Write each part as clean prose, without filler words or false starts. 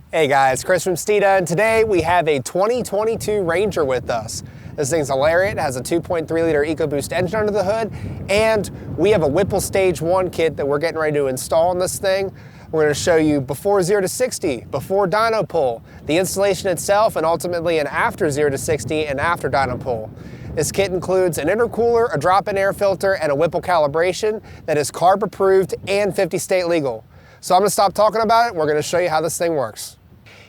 Hey guys, Chris from Steeda, and today we have a 2022 Ranger with us. This thing's hilarious. It has a 2.3 liter EcoBoost engine under the hood, and we have a Whipple Stage 1 kit that we're getting ready to install on this thing. We're going to show you before 0 to 60, before dyno pull, the installation itself, and ultimately an after 0 to 60 and after dyno pull. This kit includes an intercooler, a drop-in air filter, and a Whipple calibration that is CARB approved and 50 state legal. So I'm going to stop talking about it. We're going to show you how this thing works.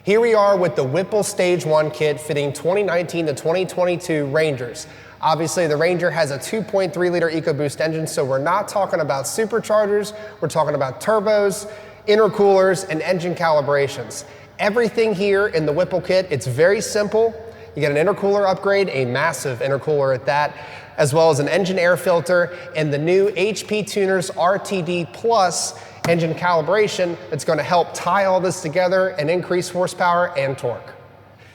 Here we are with the Whipple Stage 1 kit fitting 2019 to 2022 Rangers. Obviously the Ranger has a 2.3 liter EcoBoost engine, so we're not talking about superchargers, we're talking about turbos, intercoolers, and engine calibrations. Everything here in the Whipple kit, it's very simple. You get an intercooler upgrade, a massive intercooler at that, as well as an engine air filter and the new HP Tuners RTD Plus engine calibration that's going to help tie all this together and increase horsepower and torque.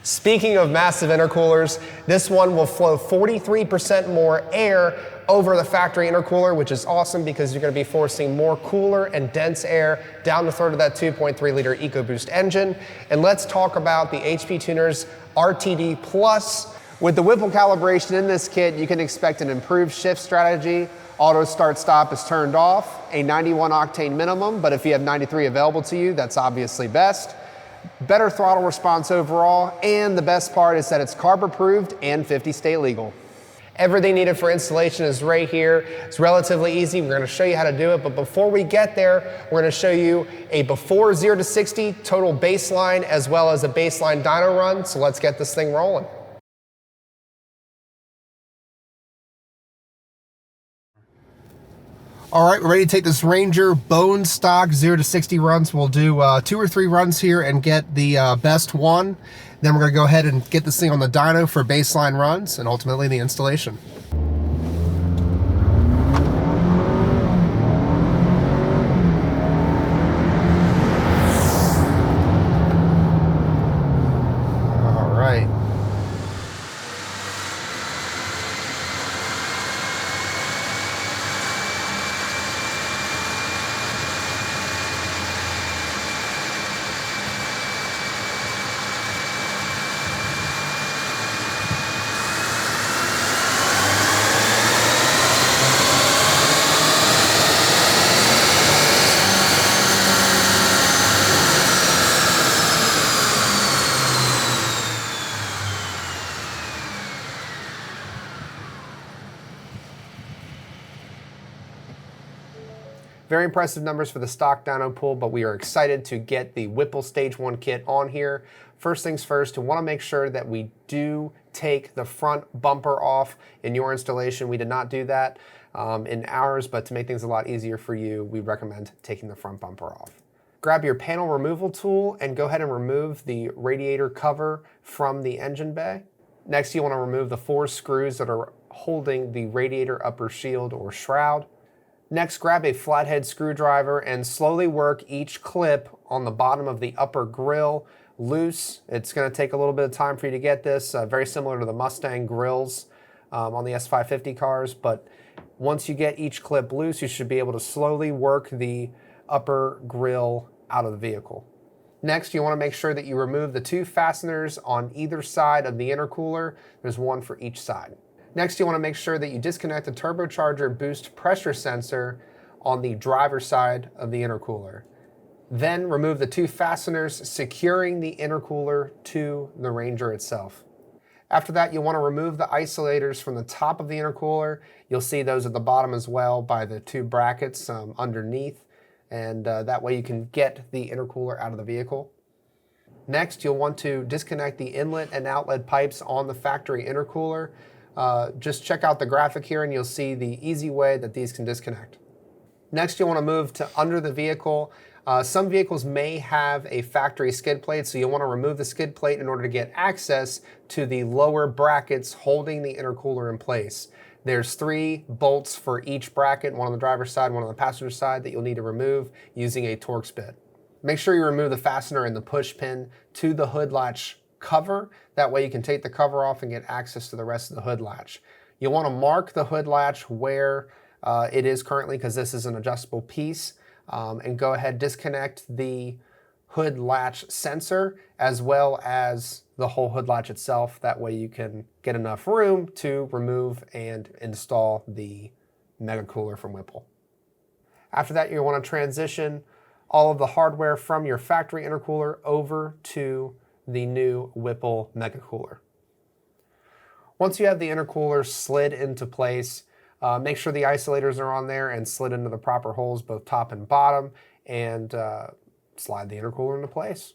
Speaking of massive intercoolers, this one will flow 43% more air over the factory intercooler, which is awesome because you're going to be forcing more cooler and dense air down the throat of that 2.3 liter EcoBoost engine. And let's talk about the HP Tuners RTD Plus. With the Whipple calibration in this kit, you can expect an improved shift strategy. Auto start stop is turned off, a 91 octane minimum, but if you have 93 available to you, that's obviously best. Better throttle response overall, and the best part is that it's CARB approved and 50 state legal. Everything needed for installation is right here. It's relatively easy. We're going to show you how to do it, but before we get there, we're going to show you a before 0 to 60 total baseline as well as a baseline dyno run, so let's get this thing rolling. All right, we're ready to take this Ranger bone stock 0 to 60 runs. We'll do 2 or 3 runs here and get the best one. Then we're gonna go ahead and get this thing on the dyno for baseline runs and ultimately the installation. All right. Very impressive numbers for the stock dyno pull, but we are excited to get the Whipple Stage 1 kit on here. First things first, we want to make sure that we do take the front bumper off in your installation. We did not do that in ours, but to make things a lot easier for you, we recommend taking the front bumper off. Grab your panel removal tool and go ahead and remove the radiator cover from the engine bay. Next, you want to remove the 4 screws that are holding the radiator upper shield or shroud. Next, grab a flathead screwdriver and slowly work each clip on the bottom of the upper grill loose. It's going to take a little bit of time for you to get this, very similar to the Mustang grills on the S550 cars, but once you get each clip loose, you should be able to slowly work the upper grill out of the vehicle. Next, you want to make sure that you remove the 2 fasteners on either side of the intercooler. There's one for each side. Next, you want to make sure that you disconnect the turbocharger boost pressure sensor on the driver's side of the intercooler. Then remove the 2 fasteners securing the intercooler to the Ranger itself. After that, you'll want to remove the isolators from the top of the intercooler. You'll see those at the bottom as well by the 2 brackets underneath, and that way you can get the intercooler out of the vehicle. Next, you'll want to disconnect the inlet and outlet pipes on the factory intercooler. Just check out the graphic here and you'll see the easy way that these can disconnect. Next, you'll want to move to under the vehicle. Some vehicles may have a factory skid plate, so you'll want to remove the skid plate in order to get access to the lower brackets holding the intercooler in place. There's 3 bolts for each bracket, one on the driver's side, one on the passenger side, that you'll need to remove using a Torx bit. Make sure you remove the fastener and the push pin to the hood latch cover. That way you can take the cover off and get access to the rest of the hood latch. You'll want to mark the hood latch where it is currently, because this is an adjustable piece, and go ahead, disconnect the hood latch sensor as well as the whole hood latch itself. That way you can get enough room to remove and install the mega cooler from Whipple. After that, you want to transition all of the hardware from your factory intercooler over to the new Whipple mega cooler. Once you have the intercooler slid into place, make sure the isolators are on there and slid into the proper holes, both top and bottom, and slide the intercooler into place.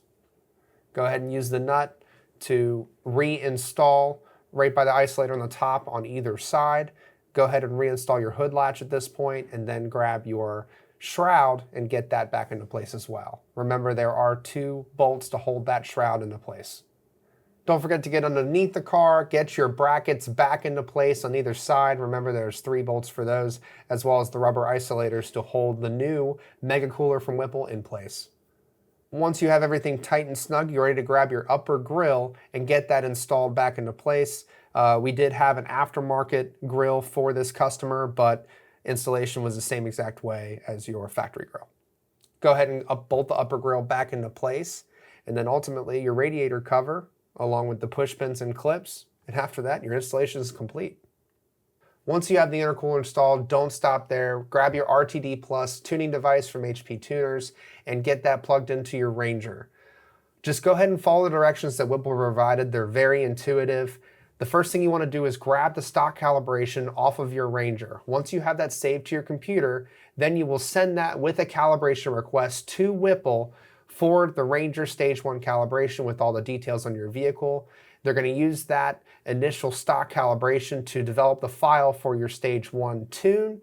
Go ahead and use the nut to reinstall right by the isolator on the top on either side. Go ahead and reinstall your hood latch at this point, and then grab your shroud and get that back into place as well. Remember, there are 2 bolts to hold that shroud into place. Don't forget to get underneath the car, get your brackets back into place on either side. Remember, there's 3 bolts for those, as well as the rubber isolators to hold the new mega cooler from Whipple in place. Once you have everything tight and snug, you're ready to grab your upper grill and get that installed back into place. We did have an aftermarket grill for this customer, but installation was the same exact way as your factory grill. Go ahead and bolt the upper grill back into place, and then ultimately your radiator cover along with the push pins and clips, and after that your installation is complete. Once you have the intercooler installed, don't stop there. Grab your RTD Plus tuning device from HP Tuners and get that plugged into your Ranger. Just go ahead and follow the directions that Whipple provided. They're very intuitive. The first thing you want to do is grab the stock calibration off of your Ranger. Once you have that saved to your computer, then you will send that with a calibration request to Whipple for the Ranger Stage 1 calibration with all the details on your vehicle. They're going to use that initial stock calibration to develop the file for your Stage 1 tune,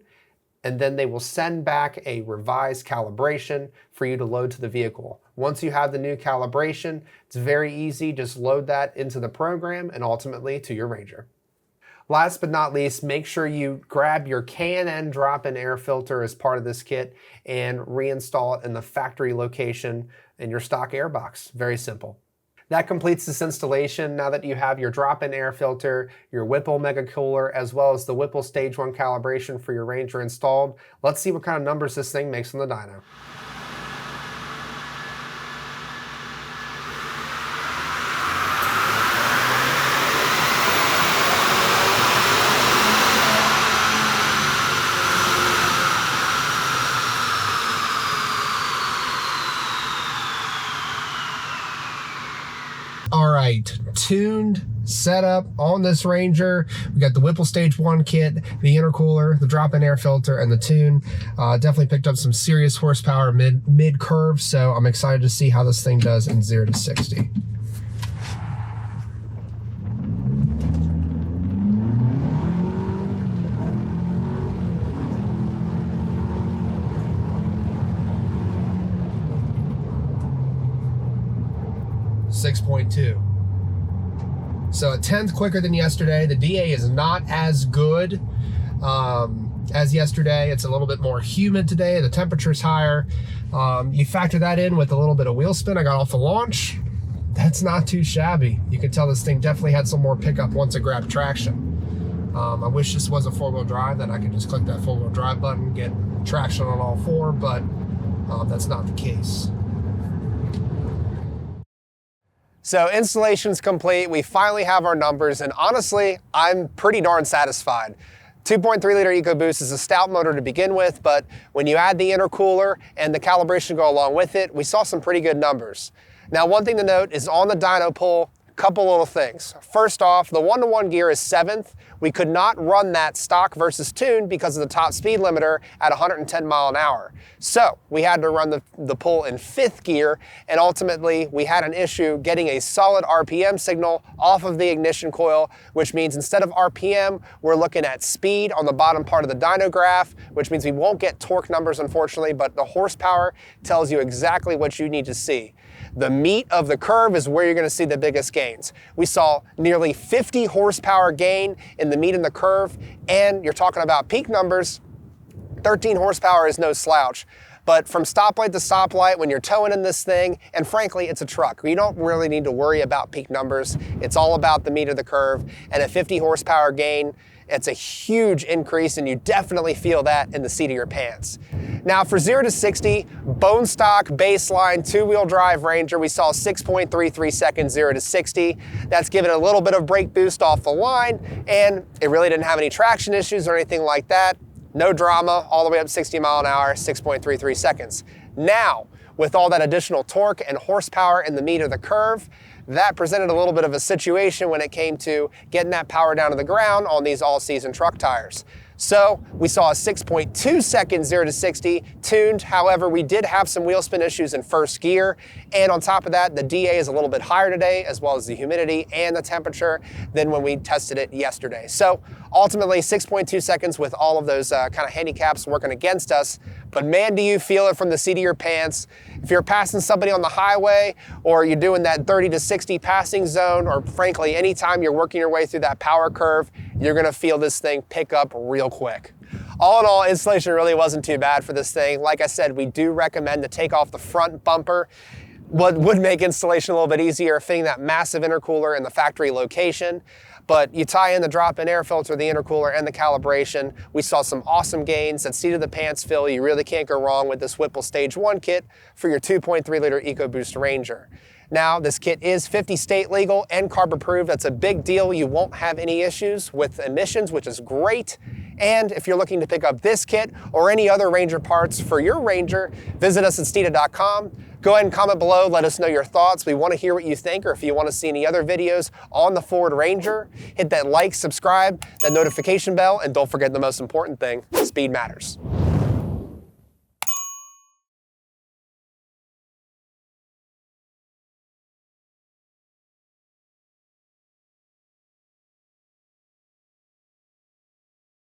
and then they will send back a revised calibration for you to load to the vehicle. Once you have the new calibration, it's very easy. Just load that into the program and ultimately to your Ranger. Last but not least, make sure you grab your K&N drop-in air filter as part of this kit and reinstall it in the factory location in your stock air box. Very simple. That completes this installation. Now that you have your drop-in air filter, your Whipple mega cooler, as well as the Whipple Stage 1 calibration for your Ranger installed, let's see what kind of numbers this thing makes on the dyno. All right, tuned, set up on this Ranger. We got the Whipple Stage 1 kit, the intercooler, the drop-in air filter, and the tune. Definitely picked up some serious horsepower mid-curve, so I'm excited to see how this thing does in 0 to 60. .2. So a 1/10 quicker than yesterday. The DA is not as good as yesterday. It's a little bit more humid today. The temperature's higher. You factor that in with a little bit of wheel spin I got off the launch. That's not too shabby. You can tell this thing definitely had some more pickup once it grabbed traction. I wish this was a 4-wheel drive, then I could just click that 4-wheel drive button, get traction on all 4, but that's not the case. So installation's complete. We finally have our numbers, and honestly, I'm pretty darn satisfied. 2.3 liter EcoBoost is a stout motor to begin with, but when you add the intercooler and the calibration go along with it, we saw some pretty good numbers. Now, one thing to note is on the dyno pull, couple little things. First off, the 1-to-1 gear is 7th. We could not run that stock versus tune because of the top speed limiter at 110 mile an hour. So we had to run the pull in 5th gear, and ultimately we had an issue getting a solid RPM signal off of the ignition coil, which means instead of RPM, we're looking at speed on the bottom part of the dyno graph, which means we won't get torque numbers, unfortunately, but the horsepower tells you exactly what you need to see. The meat of the curve is where you're going to see the biggest gains. We saw nearly 50 horsepower gain in the meat in the curve, and you're talking about peak numbers. 13 horsepower is no slouch. But from stoplight to stoplight, when you're towing in this thing, and frankly, it's a truck, you don't really need to worry about peak numbers. It's all about the meat of the curve, and a 50 horsepower gain It's a huge increase, and you definitely feel that in the seat of your pants. Now for 0 to 60, bone stock, baseline, 2-wheel drive Ranger, we saw 6.33 seconds 0 to 60. That's given a little bit of brake boost off the line, and it really didn't have any traction issues or anything like that. No drama, all the way up 60 mile an hour, 6.33 seconds. Now, with all that additional torque and horsepower in the meat of the curve, that presented a little bit of a situation when it came to getting that power down to the ground on these all-season truck tires. So we saw a 6.2 seconds 0 to 60 tuned. However, we did have some wheel spin issues in first gear. And on top of that, the DA is a little bit higher today, as well as the humidity and the temperature than when we tested it yesterday. So ultimately 6.2 seconds with all of those kind of handicaps working against us. But man, do you feel it from the seat of your pants. If you're passing somebody on the highway, or you're doing that 30 to 60 passing zone, or frankly, anytime you're working your way through that power curve, you're gonna feel this thing pick up real quick. All in all, installation really wasn't too bad for this thing. Like I said, we do recommend to take off the front bumper. What would make installation a little bit easier, fitting that massive intercooler in the factory location. But you tie in the drop-in air filter, the intercooler, and the calibration. We saw some awesome gains. That seat of the pants feel, you really can't go wrong with this Whipple Stage 1 kit for your 2.3 liter EcoBoost Ranger. Now, this kit is 50 state legal and carb approved. That's a big deal. You won't have any issues with emissions, which is great. And if you're looking to pick up this kit or any other Ranger parts for your Ranger, visit us at Steeda.com. Go ahead and comment below, let us know your thoughts. We want to hear what you think, or if you want to see any other videos on the Ford Ranger, hit that like, subscribe, that notification bell, and don't forget the most important thing, speed matters.